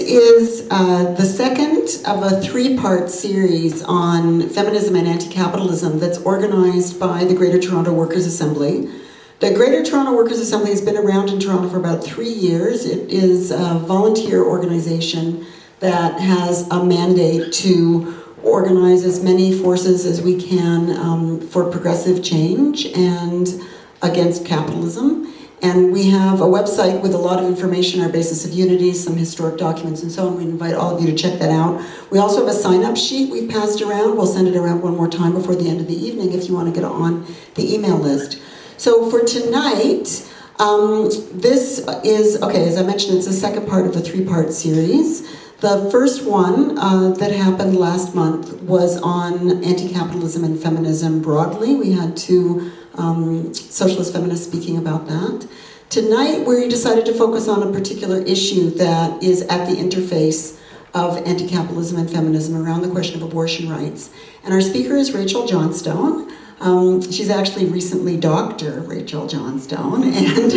is the second of a three-part series on feminism and anti-capitalism that's organized by the Greater Toronto Workers' Assembly. The Greater Toronto Workers' Assembly has been around in Toronto for about 3 years. It is a volunteer organization that has a mandate to organize as many forces as we can for progressive change and against capitalism. And we have a website with a lot of information, our basis of unity, some historic documents and so on. We invite all of you to check that out. We also have a sign-up sheet we've passed around. We'll send it around one more time before the end of the evening if you want to get on the email list. So for tonight, this is, okay, as I mentioned, it's the second part of a three-part series. The first one that happened last month was on anti-capitalism and feminism broadly. We had two socialist feminists speaking about that. Tonight, we decided to focus on a particular issue that is at the interface of anti-capitalism and feminism around the question of abortion rights. And our speaker is Rachael Johnstone. She's actually recently Dr. Rachael Johnstone, and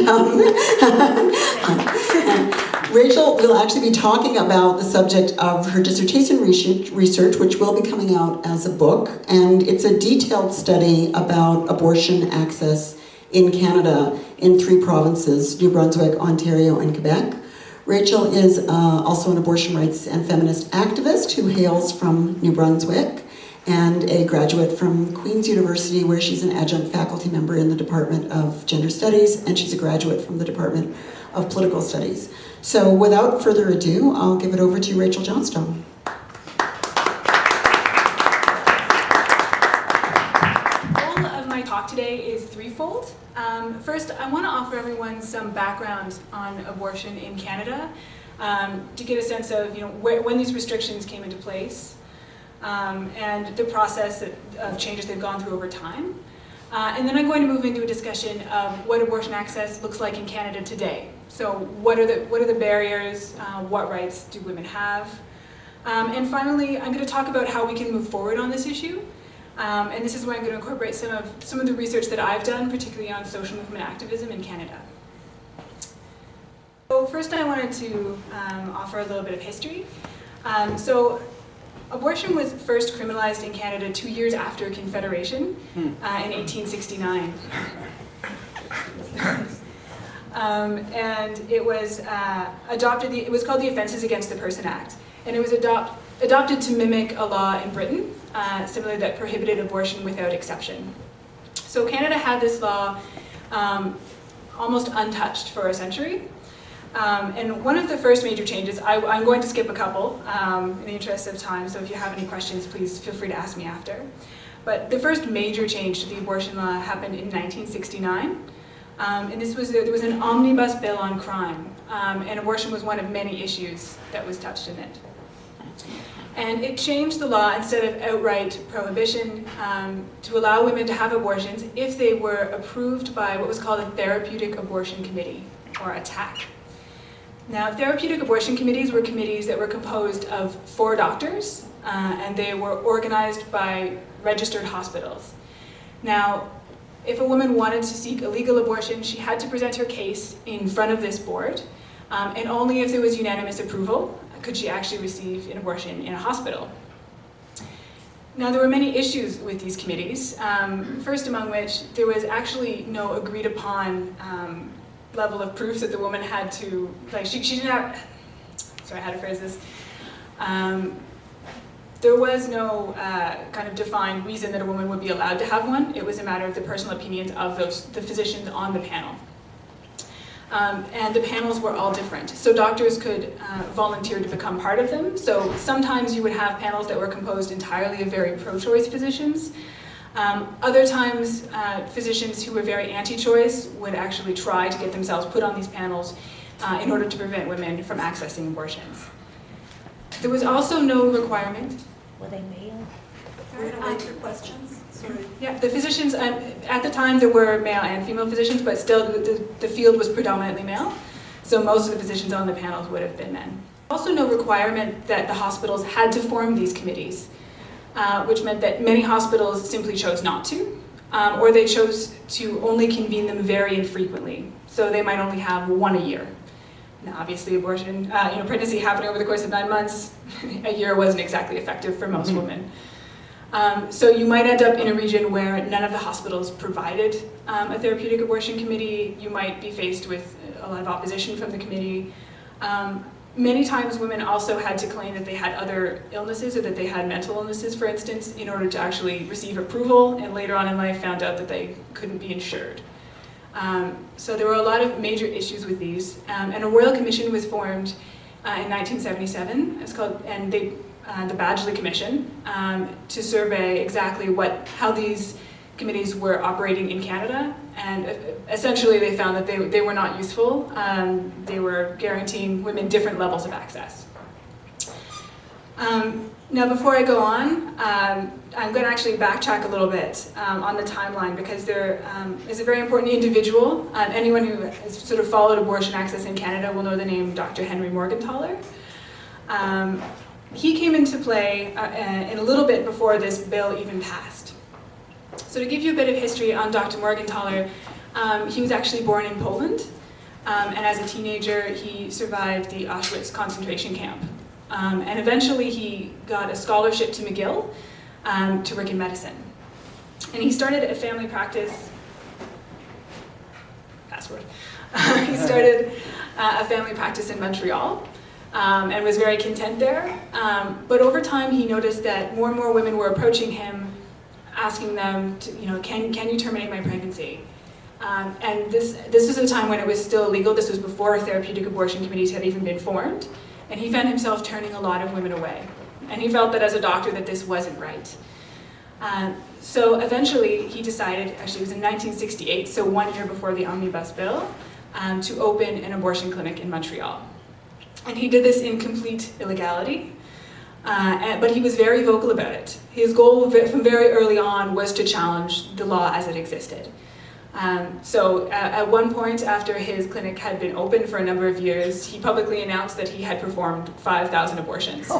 Rachael will actually be talking about the subject of her dissertation research, which will be coming out as a book, and it's a detailed study about abortion access in Canada in 3 provinces, New Brunswick, Ontario, and Quebec. Rachael is also an abortion rights and feminist activist who hails from New Brunswick, and a graduate from Queen's University, where she's an adjunct faculty member in the Department of Gender Studies, and she's a graduate from the Department of Political Studies. So without further ado, I'll give it over to Rachael Johnstone. The goal of my talk today is threefold. First, I want to offer everyone some background on abortion in Canada to get a sense of when these restrictions came into place. And the process of changes they've gone through over time. And then I'm going to move into a discussion of what abortion access looks like in Canada today. So what are the barriers, what rights do women have? And finally, I'm going to talk about how we can move forward on this issue. And this is where I'm going to incorporate some of the research that I've done, particularly on social movement activism in Canada. So first I wanted to offer a little bit of history. Abortion was first criminalized in Canada 2 years after Confederation in 1869. And it was adopted, it was called the Offences Against the Person Act. And it was adopted to mimic a law in Britain, similar that prohibited abortion without exception. So Canada had this law almost untouched for a century. And one of the first major changes, I'm going to skip a couple in the interest of time, so if you have any questions, please feel free to ask me after. But the first major change to the abortion law happened in 1969. And there was an omnibus bill on crime, and abortion was one of many issues that was touched in it. And it changed the law, instead of outright prohibition, to allow women to have abortions if they were approved by what was called a Therapeutic Abortion Committee, or a TAC. Now, therapeutic abortion committees were committees that were composed of 4 doctors, and they were organized by registered hospitals. Now, if a woman wanted to seek a legal abortion, she had to present her case in front of this board, and only if there was unanimous approval could she actually receive an abortion in a hospital. Now, there were many issues with these committees, first among which there was actually no agreed upon level of proof that the woman had to, she didn't have, sorry, how to phrase this. There was no kind of defined reason that a woman would be allowed to have one. It was a matter of the personal opinions of the physicians on the panel. And the panels were all different. So doctors could volunteer to become part of them. So sometimes you would have panels that were composed entirely of very pro-choice physicians. Other times, physicians who were very anti-choice would actually try to get themselves put on these panels in order to prevent women from accessing abortions. There was also no requirement. Were they male? Sorry, to answer questions. Sorry. Yeah, the physicians, at the time there were male and female physicians, but still the field was predominantly male. So most of the physicians on the panels would have been men. Also no requirement that the hospitals had to form these committees. Which meant that many hospitals simply chose not to, or they chose to only convene them very infrequently. So they might only have one a year. Now, obviously, abortion, pregnancy happening over the course of 9 months, a year wasn't exactly effective for most women. So you might end up in a region where none of the hospitals provided a therapeutic abortion committee. You might be faced with a lot of opposition from the committee. Many times women also had to claim that they had other illnesses or that they had mental illnesses, for instance, in order to actually receive approval, and later on in life found out that they couldn't be insured. So there were a lot of major issues with these, and a royal commission was formed in 1977. It's called, the Badgley Commission, to survey exactly how these committees were operating in Canada, and essentially they found that they were not useful. They were guaranteeing women different levels of access. Now, before I go on, I'm going to actually backtrack a little bit on the timeline, because there is a very important individual. Anyone who has sort of followed abortion access in Canada will know the name Dr. Henry Morgentaler. He came into play in a little bit before this bill even passed. So to give you a bit of history on Dr. Morgentaler, he was actually born in Poland, and as a teenager he survived the Auschwitz concentration camp. And eventually he got a scholarship to McGill to work in medicine. And he started a family practice, he started a family practice in Montreal, and was very content there. But over time he noticed that more and more women were approaching him, asking them to, can you terminate my pregnancy? And this was a time when it was still illegal. This was before therapeutic abortion committees had even been formed. And he found himself turning a lot of women away. And he felt that as a doctor that this wasn't right. So eventually he decided, actually it was in 1968, so 1 year before the Omnibus Bill, to open an abortion clinic in Montreal. And he did this in complete illegality, but he was very vocal about it. His goal from very early on was to challenge the law as it existed. So at one point, after his clinic had been open for a number of years, he publicly announced that he had performed 5,000 abortions.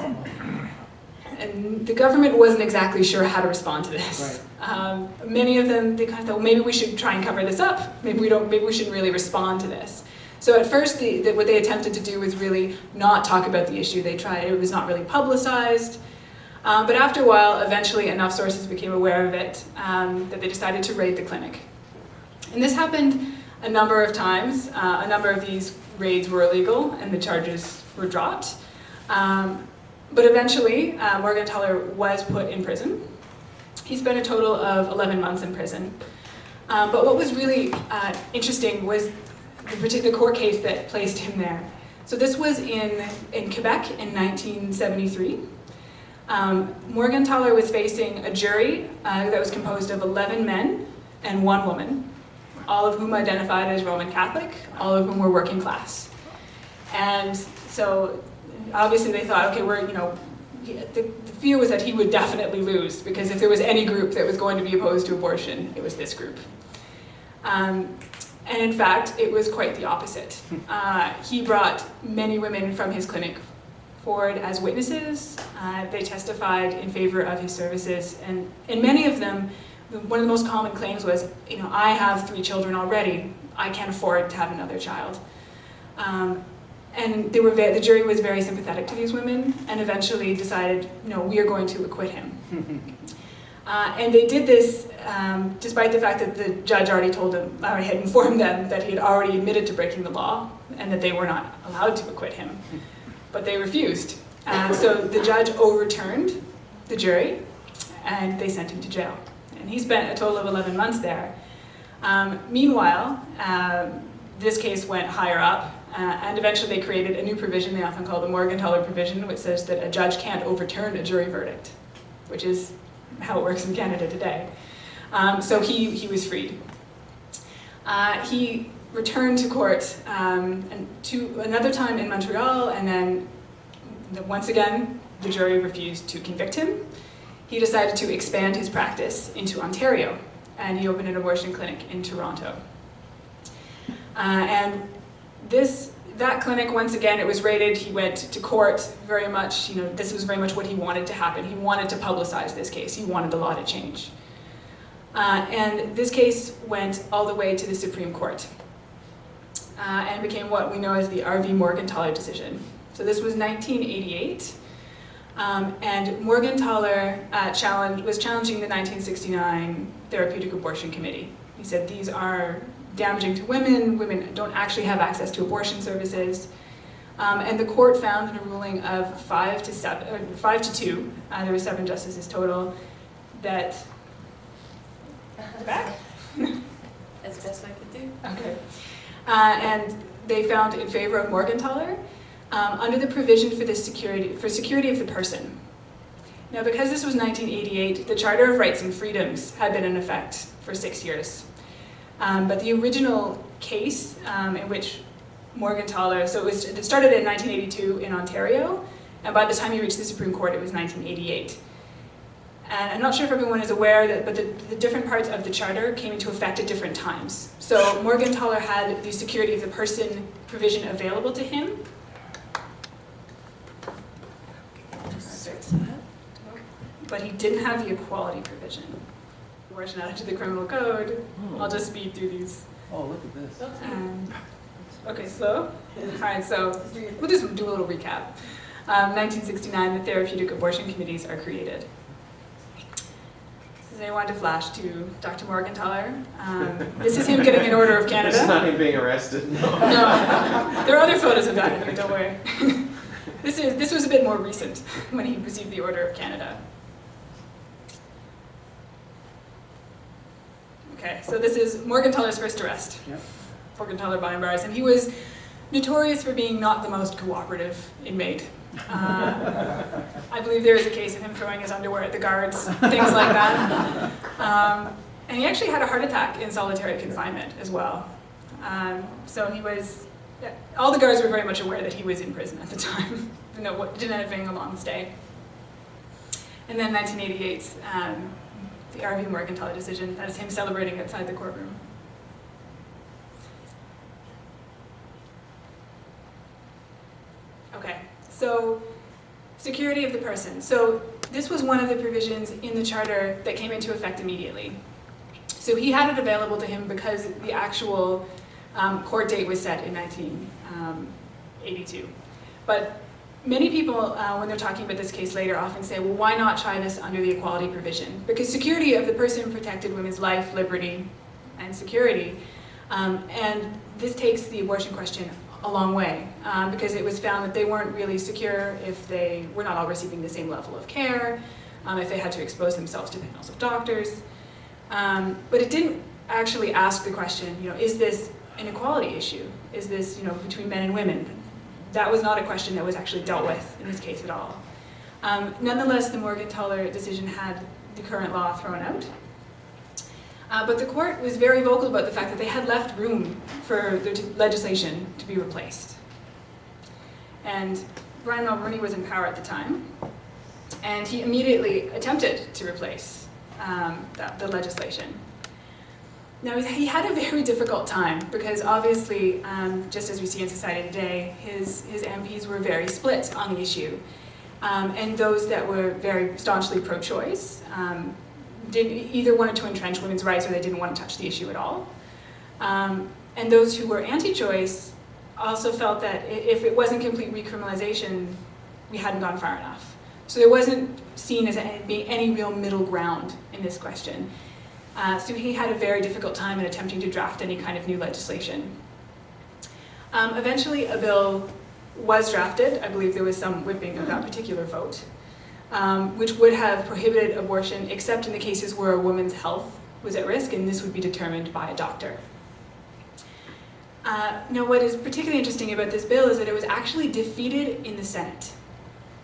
And the government wasn't exactly sure how to respond to this. Right. Many of them, they kind of thought, well, maybe we should try and cover this up. Maybe we shouldn't really respond to this. So at first, what they attempted to do was really not talk about the issue. It was not really publicized. But after a while, eventually enough sources became aware of it that they decided to raid the clinic. And this happened a number of times. A number of these raids were illegal and the charges were dropped. But eventually, Morgentaler was put in prison. He spent a total of 11 months in prison. But what was really interesting was the particular court case that placed him there. So this was in Quebec in 1973. Morgentaler was facing a jury that was composed of 11 men and 1 woman, all of whom identified as Roman Catholic, all of whom were working class. And so obviously they thought, okay, the fear was that he would definitely lose, because if there was any group that was going to be opposed to abortion, it was this group. And in fact, it was quite the opposite. He brought many women from his clinic forward as witnesses. They testified in favor of his services, and many of them, one of the most common claims was, I have 3 children already. I can't afford to have another child. And the jury was very sympathetic to these women, and eventually decided, no, we are going to acquit him. And they did this despite the fact that the judge already had informed them that he had already admitted to breaking the law, and that they were not allowed to acquit him. But they refused. So the judge overturned the jury, and they sent him to jail. And he spent a total of 11 months there. Meanwhile, this case went higher up, and eventually they created a new provision they often call the Morgentaler provision, which says that a judge can't overturn a jury verdict, which is how it works in Canada today. So he was freed. He returned to court and to another time in Montreal, and then once again the jury refused to convict him. He decided to expand his practice into Ontario, and he opened an abortion clinic in Toronto. And that clinic, once again, it was raided. He went to court very much, this was very much what he wanted to happen. He wanted to publicize this case. He wanted the law to change. And this case went all the way to the Supreme Court. and became what we know as the R.V. Morgentaler decision. So this was 1988, and Morgentaler was challenging the 1969 Therapeutic Abortion Committee. He said these are damaging to women, women don't actually have access to abortion services, and the court found in a ruling of 5 to 2, there were 7 justices total, that, back? As best I could do. Okay. And they found in favor of Morgentaler under the provision for security of the person. Now, because this was 1988, the Charter of Rights and Freedoms had been in effect for 6 years. But the original case in which Morgentaler, so it started in 1982 in Ontario, and by the time he reached the Supreme Court, it was 1988. And I'm not sure if everyone is aware that, but the different parts of the charter came into effect at different times. So Morgentaler had the security of the person provision available to him. But he didn't have the equality provision. Abortion added to the criminal code. I'll just speed through these. Oh, look at this. Okay, slow. All right, so we'll just do a little recap. 1969, the therapeutic abortion committees are created. Does anyone want to flash to Dr. Morgentaler? This is him getting an Order of Canada. This is not him being arrested. No. No, there are other photos of that, don't worry. This was a bit more recent when he received the Order of Canada. Okay, so this is Morgentaler's first arrest. Yep. Morgentaler behind bars, and he was notorious for being not the most cooperative inmate. I believe there is a case of him throwing his underwear at the guards, things like that. And he actually had a heart attack in solitary confinement as well. So he was, all the guards were very much aware that he was in prison at the time. Didn't end up being a long stay. And then 1988, the R.V. Morgentaler decision, that is him celebrating outside the courtroom. Okay, so security of the person. So this was one of the provisions in the charter that came into effect immediately. So he had it available to him because the actual court date was set in 1982. But many people, when they're talking about this case later, often say, well, why not try this under the equality provision? Because security of the person protected women's life, liberty, and security. And this takes the abortion question a long way, because it was found that they weren't really secure if they were not all receiving the same level of care, if they had to expose themselves to panels of doctors. But it didn't actually ask the question, is this an equality issue? Is this, between men and women? That was not a question that was actually dealt with in this case at all. Nonetheless, the Morgentaler decision had the current law thrown out. But the court was very vocal about the fact that they had left room for the legislation to be replaced. And Brian Mulroney was in power at the time, and he immediately attempted to replace the legislation. Now, he had a very difficult time because obviously, just as we see in society today, his MPs were very split on the issue. And those that were very staunchly pro-choice either wanted to entrench women's rights or they didn't want to touch the issue at all. And those who were anti-choice also felt that if it wasn't complete recriminalization, we hadn't gone far enough. So there wasn't seen as being any real middle ground in this question. So he had a very difficult time in attempting to draft any kind of new legislation. Eventually, a bill was drafted. I believe there was some whipping of that particular vote, which would have prohibited abortion except in the cases where a woman's health was at risk, and this would be determined by a doctor. Now, what is particularly interesting about this bill is that it was actually defeated in the Senate.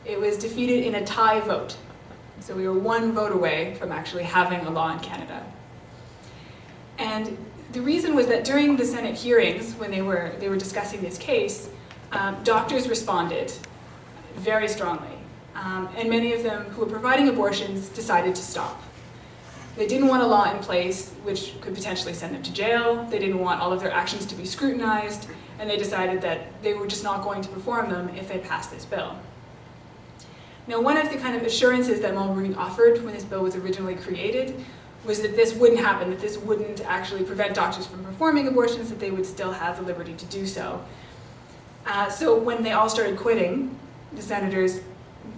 It was defeated in a tie vote. So we were one vote away from actually having a law in Canada. And the reason was that during the Senate hearings, when they were discussing this case, doctors responded very strongly. And many of them who were providing abortions decided to stop. They didn't want a law in place which could potentially send them to jail. They didn't want all of their actions to be scrutinized, and they decided that they were just not going to perform them if they passed this bill. Now, one of the kind of assurances that Mulroney offered when this bill was originally created was that this wouldn't happen, that this wouldn't actually prevent doctors from performing abortions, that they would still have the liberty to do so. So when they all started quitting, the senators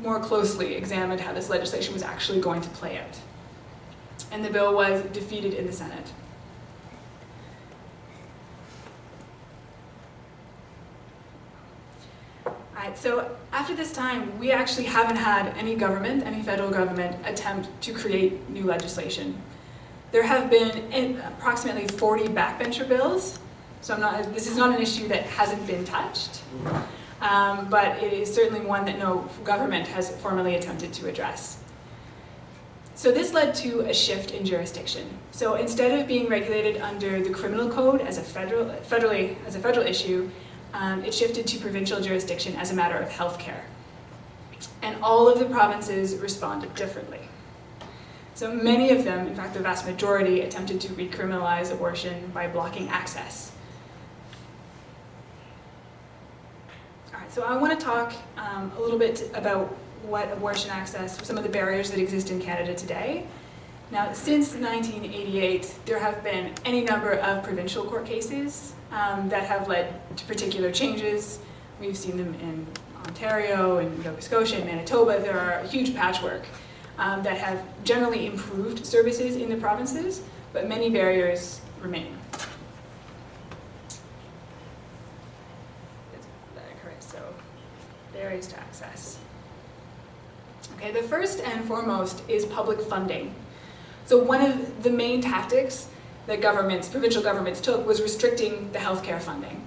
more closely examined how this legislation was actually going to play out. And the bill was defeated in the Senate. Alright, so after this time, we actually haven't had any government, any federal government, attempt to create new legislation. There have been approximately 40 backbencher bills, so this is not an issue that hasn't been touched, but it is certainly one that no government has formally attempted to address. So this led to a shift in jurisdiction. So instead of being regulated under the criminal code as a federal issue, it shifted to provincial jurisdiction as a matter of healthcare. And all of the provinces responded differently. So many of them, in fact the vast majority, attempted to recriminalize abortion by blocking access. All right, so I want to talk a little bit about what abortion access, some of the barriers that exist in Canada today. Now, since 1988, there have been any number of provincial court cases that have led to particular changes. We've seen them in Ontario, in Nova Scotia, in Manitoba. There are a huge patchwork that have generally improved services in the provinces, but many barriers remain. So, barriers to access. Okay, the first and foremost is public funding. So one of the main tactics that provincial governments took was restricting the healthcare funding.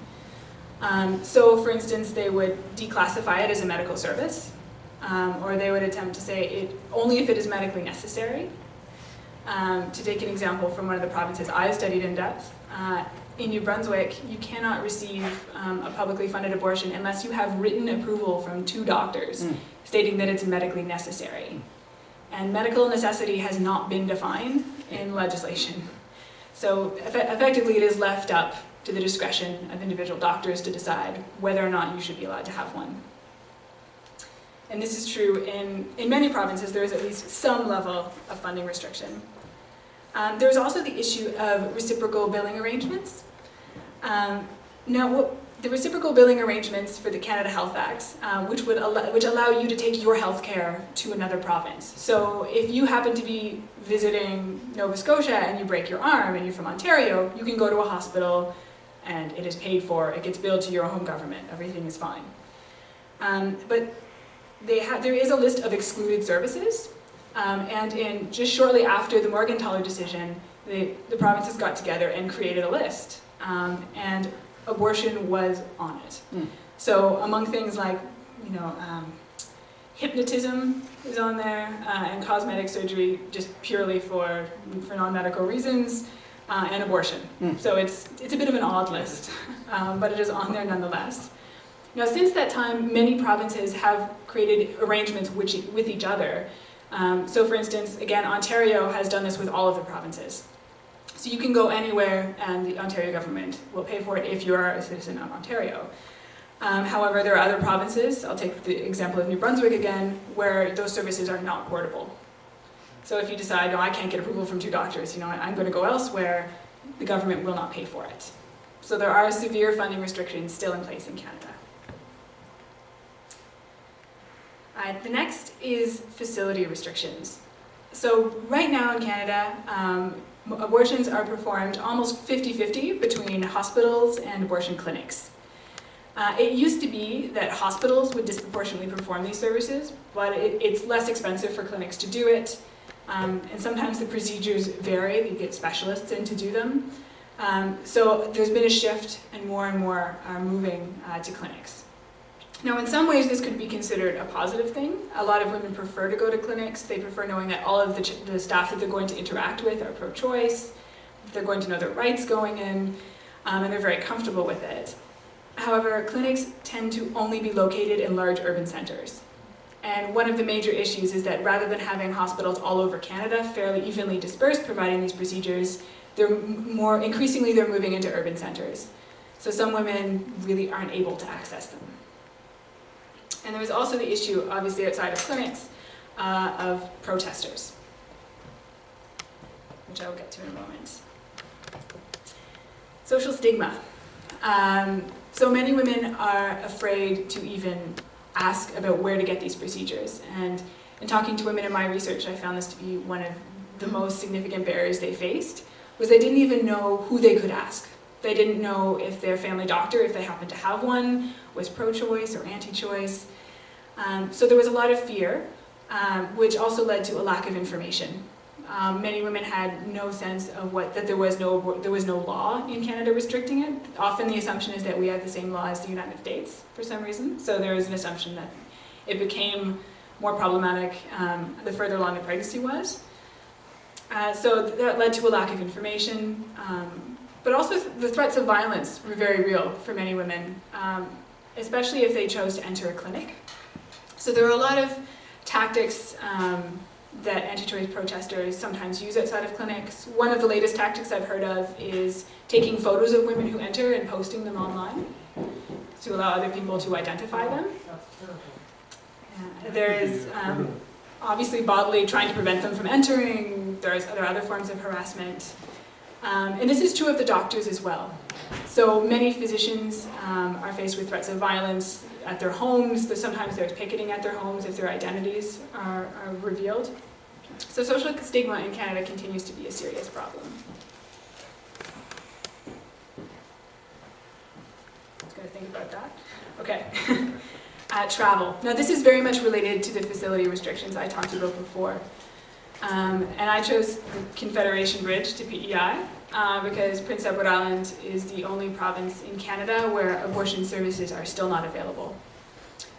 So for instance, they would declassify it as a medical service, or they would attempt to say it only if it is medically necessary. To take an example from one of the provinces I studied in depth, in New Brunswick, you cannot receive a publicly funded abortion unless you have written approval from 2 doctors stating that it's medically necessary. And medical necessity has not been defined in legislation. So effectively it is left up to the discretion of individual doctors to decide whether or not you should be allowed to have one. And this is true in many provinces. There is at least some level of funding restriction. There's also the issue of reciprocal billing arrangements. Now, the reciprocal billing arrangements for the Canada Health Act, which allow you to take your health care to another province. So if you happen to be visiting Nova Scotia and you break your arm and you're from Ontario, you can go to a hospital and it is paid for, it gets billed to your home government, everything is fine. But there is a list of excluded services, and just shortly after the Morgentaler decision, the provinces got together and created a list, and abortion was on it. So among things like, hypnotism is on there, and cosmetic surgery just purely for non-medical reasons, and abortion. So it's a bit of an odd list, but it is on there nonetheless. Now, since that time, many provinces have created arrangements with each other. So for instance, again, Ontario has done this with all of the provinces. So you can go anywhere and the Ontario government will pay for it if you are a citizen of Ontario. However, there are other provinces, I'll take the example of New Brunswick again, where those services are not portable. So if you decide, no, I can't get approval from 2 doctors, I'm going to go elsewhere, the government will not pay for it. So there are severe funding restrictions still in place in Canada. The next is facility restrictions. So right now in Canada, abortions are performed almost 50-50 between hospitals and abortion clinics. It used to be that hospitals would disproportionately perform these services, but it's less expensive for clinics to do it, and sometimes the procedures vary. You get specialists in to do them. So there's been a shift, and more are moving to clinics. Now, in some ways, this could be considered a positive thing. A lot of women prefer to go to clinics. They prefer knowing that all of the staff that they're going to interact with are pro-choice. They're going to know their rights going in, and they're very comfortable with it. However, clinics tend to only be located in large urban centers. And one of the major issues is that rather than having hospitals all over Canada, fairly evenly dispersed, providing these procedures, increasingly they're moving into urban centers. So some women really aren't able to access them. And there was also the issue, obviously outside of clinics, of protesters. which I'll get to in a moment. Social stigma. So many women are afraid to even ask about where to get these procedures. And in talking to women in my research, I found this to be one of the most significant barriers they faced, was they didn't even know who they could ask. They didn't know if their family doctor, if they happened to have one, was pro-choice or anti-choice. So there was a lot of fear, which also led to a lack of information. Many women had no sense of that there was no law in Canada restricting it. Often the assumption is that we have the same law as the United States for some reason. So there is an assumption that it became more problematic the further along the pregnancy was. So that led to a lack of information. But also the threats of violence were very real for many women, especially if they chose to enter a clinic. So there are a lot of tactics that anti-choice protesters sometimes use outside of clinics. One of the latest tactics I've heard of is taking photos of women who enter and posting them online to allow other people to identify them. There is obviously bodily trying to prevent them from entering. There are other forms of harassment. And this is true of the doctors as well. So many physicians are faced with threats of violence at their homes. Sometimes there's picketing at their homes if their identities are revealed. So social stigma in Canada continues to be a serious problem. Just gotta think about that. Okay. Travel. Now this is very much related to the facility restrictions I talked about before. And I chose the Confederation Bridge to PEI because Prince Edward Island is the only province in Canada where abortion services are still not available.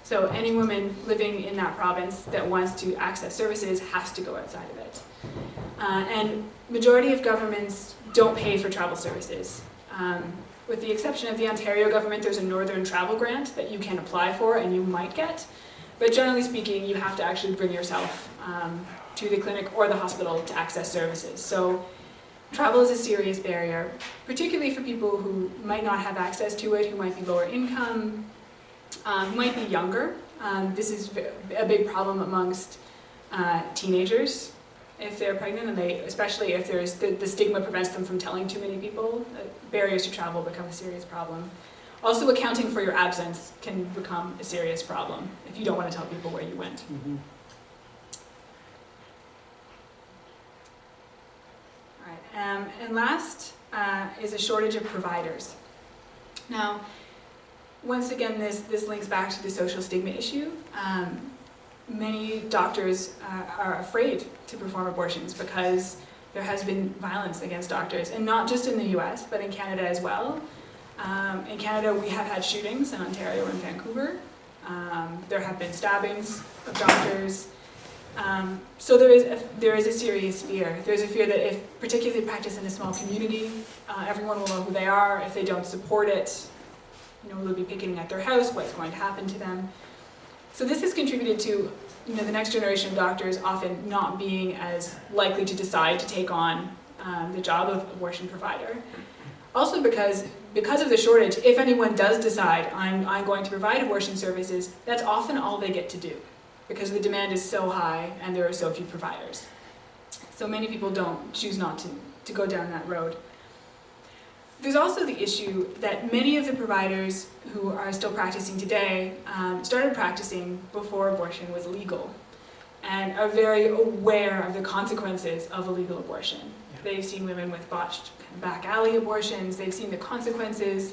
So any woman living in that province that wants to access services has to go outside of it. And majority of governments don't pay for travel services. With the exception of the Ontario government, there's a Northern Travel Grant that you can apply for and you might get. But generally speaking, you have to actually bring yourself to the clinic or the hospital to access services. So travel is a serious barrier, particularly for people who might not have access to it, who might be lower income, who might be younger. This is a big problem amongst teenagers if they're pregnant, and especially if there's the stigma prevents them from telling too many people. Barriers to travel become a serious problem. Also, accounting for your absence can become a serious problem if you don't want to tell people where you went. Mm-hmm. All right, and last is a shortage of providers. Now, once again, this links back to the social stigma issue. Many doctors are afraid to perform abortions because there has been violence against doctors, and not just in the US, but in Canada as well. In Canada, we have had shootings in Ontario and Vancouver. There have been stabbings of doctors. So there is a serious fear. There's a fear that if particularly practice in a small community, everyone will know who they are. If they don't support it, they'll be picketing at their house, what's going to happen to them. So this has contributed to the next generation of doctors often not being as likely to decide to take on the job of abortion provider. Also because of the shortage, if anyone does decide, I'm going to provide abortion services, that's often all they get to do because the demand is so high and there are so few providers. So many people choose not to go down that road. There's also the issue that many of the providers who are still practicing today started practicing before abortion was legal and are very aware of the consequences of illegal abortion. They've seen women with botched back alley abortions, they've seen the consequences,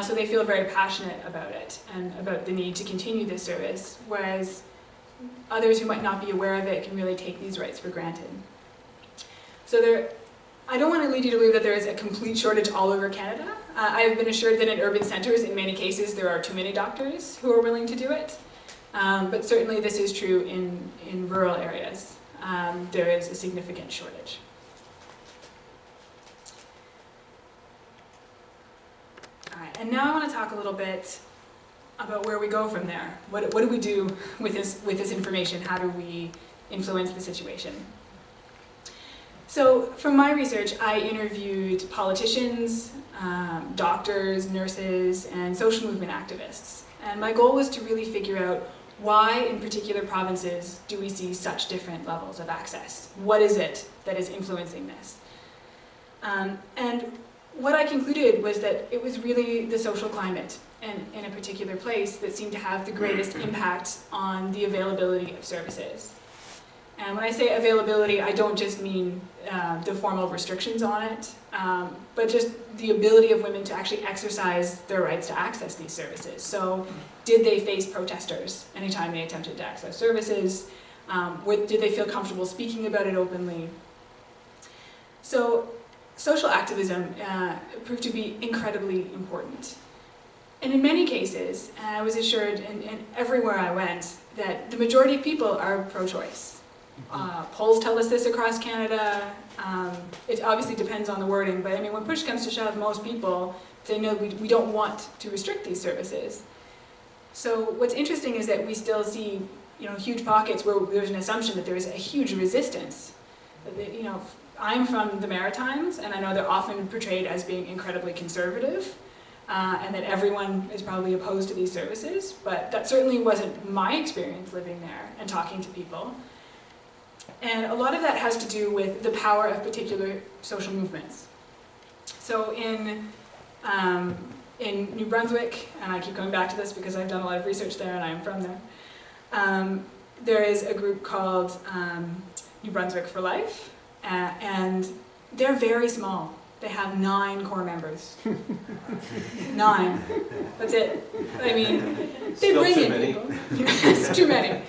so they feel very passionate about it and about the need to continue this service, whereas others who might not be aware of it can really take these rights for granted. So I don't want to lead you to believe that there is a complete shortage all over Canada. I have been assured that in urban centres, in many cases, there are too many doctors who are willing to do it. But certainly this is true in rural areas. There is a significant shortage. All right, and now I want to talk a little bit about where we go from there. What do we do with this information? How do we influence the situation? So from my research, I interviewed politicians, doctors, nurses, and social movement activists. And my goal was to really figure out why in particular provinces do we see such different levels of access? What is it that is influencing this? And what I concluded was that it was really the social climate in a particular place that seemed to have the greatest impact on the availability of services. And when I say availability, I don't just mean the formal restrictions on it, but just the ability of women to actually exercise their rights to access these services. So did they face protesters anytime they attempted to access services? Did they feel comfortable speaking about it openly? So social activism proved to be incredibly important. And in many cases, I was assured and everywhere I went that the majority of people are pro-choice. Polls tell us this across Canada. It obviously depends on the wording, but I mean, when push comes to shove, most people say, no, we don't want to restrict these services. So what's interesting is that we still see, huge pockets where there's an assumption that there is a huge resistance. I'm from the Maritimes, and I know they're often portrayed as being incredibly conservative, and that everyone is probably opposed to these services, but that certainly wasn't my experience living there and talking to people. And a lot of that has to do with the power of particular social movements. So in New Brunswick, and I keep coming back to this because I've done a lot of research there and I'm from there, there is a group called New Brunswick for Life, and they're very small. They have 9 core members. 9. That's it. I mean, they bring in people. It's too many.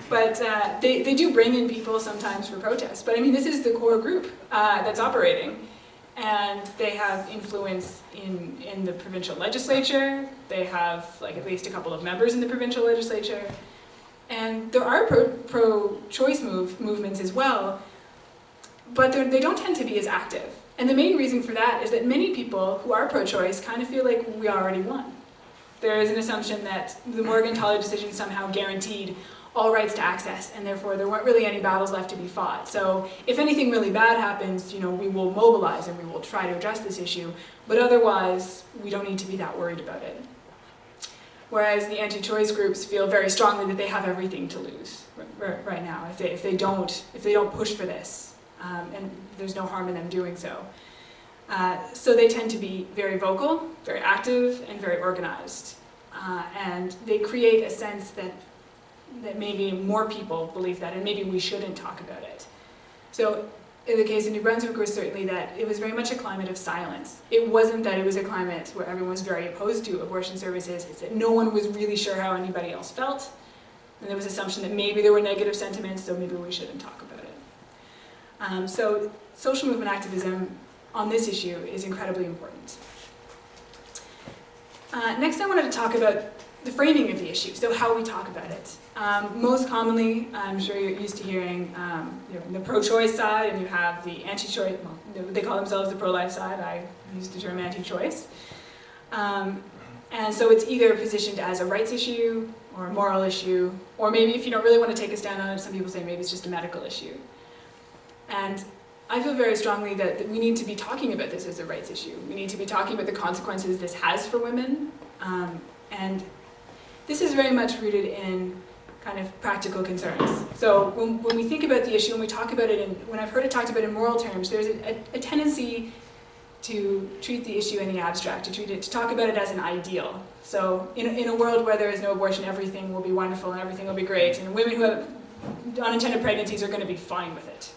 But they do bring in people sometimes for protests. But I mean, this is the core group that's operating. And they have influence in the provincial legislature. They have at least a couple of members in the provincial legislature. And there are pro-choice movements as well, but they don't tend to be as active. And the main reason for that is that many people who are pro-choice kind of feel like we already won. There is an assumption that the Morgentaler decision somehow guaranteed all rights to access, and therefore there weren't really any battles left to be fought. So if anything really bad happens, we will mobilize and we will try to address this issue, but otherwise we don't need to be that worried about it. Whereas the anti-choice groups feel very strongly that they have everything to lose right now if they don't push for this, and there's no harm in them doing so. So they tend to be very vocal, very active, and very organized, and they create a sense that maybe more people believe that, and maybe we shouldn't talk about it. So in the case of New Brunswick was certainly that it was very much a climate of silence. It wasn't that it was a climate where everyone was very opposed to abortion services, it's that no one was really sure how anybody else felt, and there was assumption that maybe there were negative sentiments, so maybe we shouldn't talk about it. So social movement activism on this issue is incredibly important. Next I wanted to talk about the framing of the issue, so how we talk about it. Most commonly, I'm sure you're used to hearing the pro-choice side, and you have the anti-choice, well, they call themselves the pro-life side, I use the term anti-choice. And so it's either positioned as a rights issue, or a moral issue, or maybe if you don't really want to take a stand on it, some people say maybe it's just a medical issue. And I feel very strongly that we need to be talking about this as a rights issue. We need to be talking about the consequences this has for women, and this is very much rooted in kind of practical concerns. So when we think about the issue, when we talk about it, when I've heard it talked about in moral terms, there's a tendency to treat the issue in the abstract, to talk about it as an ideal. So in a world where there is no abortion, everything will be wonderful and everything will be great, and women who have unintended pregnancies are going to be fine with it.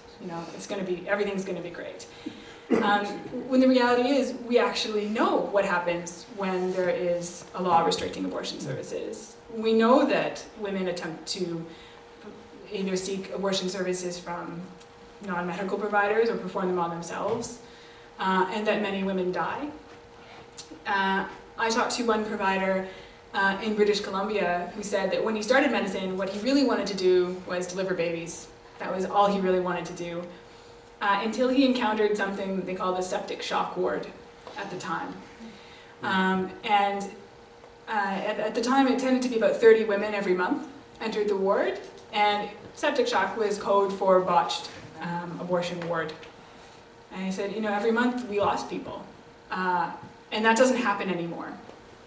Everything's going to be great. When the reality is, we actually know what happens when there is a law restricting abortion services. We know that women attempt to either seek abortion services from non-medical providers or perform them on themselves, and that many women die. I talked to one provider in British Columbia who said that when he started medicine, what he really wanted to do was deliver babies. That was all he really wanted to do. Until he encountered something they call the septic shock ward at the time. At the time, it tended to be about 30 women every month entered the ward, and septic shock was code for botched abortion ward. And he said, every month we lost people, and that doesn't happen anymore.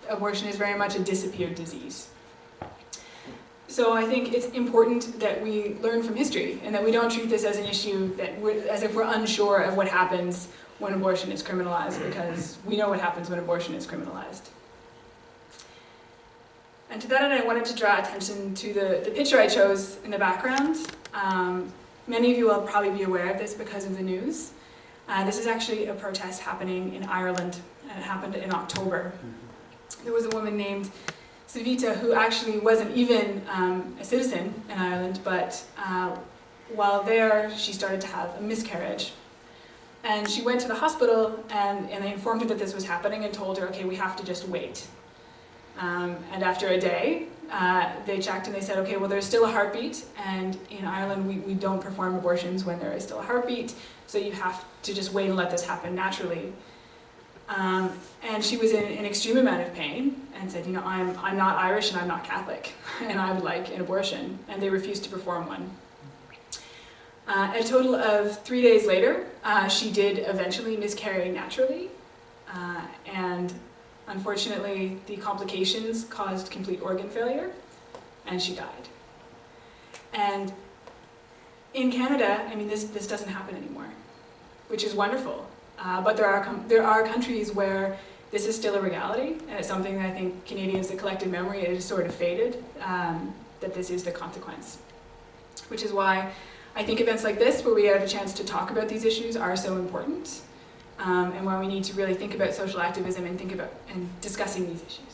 Abortion is very much a disappeared disease. So I think it's important that we learn from history and that we don't treat this as an issue as if we're unsure of what happens when abortion is criminalized, because we know what happens when abortion is criminalized. And to that end, I wanted to draw attention to the picture I chose in the background. Many of you will probably be aware of this because of the news. This is actually a protest happening in Ireland, and it happened in October. There was a woman named Savita who actually wasn't even a citizen in Ireland, but while there, she started to have a miscarriage. And she went to the hospital, and they informed her that this was happening and told her, okay, we have to just wait. And after a day, they checked and they said, okay, well, there's still a heartbeat, and in Ireland, we don't perform abortions when there is still a heartbeat, so you have to just wait and let this happen naturally. And she was in an extreme amount of pain and said, you know, I'm not Irish and I'm not Catholic, and I would like an abortion, and they refused to perform one. A total of 3 days later, she did eventually miscarry naturally, and unfortunately, the complications caused complete organ failure, and she died. And in Canada, I mean, this doesn't happen anymore, which is wonderful. But there are countries where this is still a reality, and it's something that I think Canadians, the collective memory, it has sort of faded, that this is the consequence. Which is why I think events like this, where we have a chance to talk about these issues, are so important. And where we need to really think about social activism and think about and discussing these issues.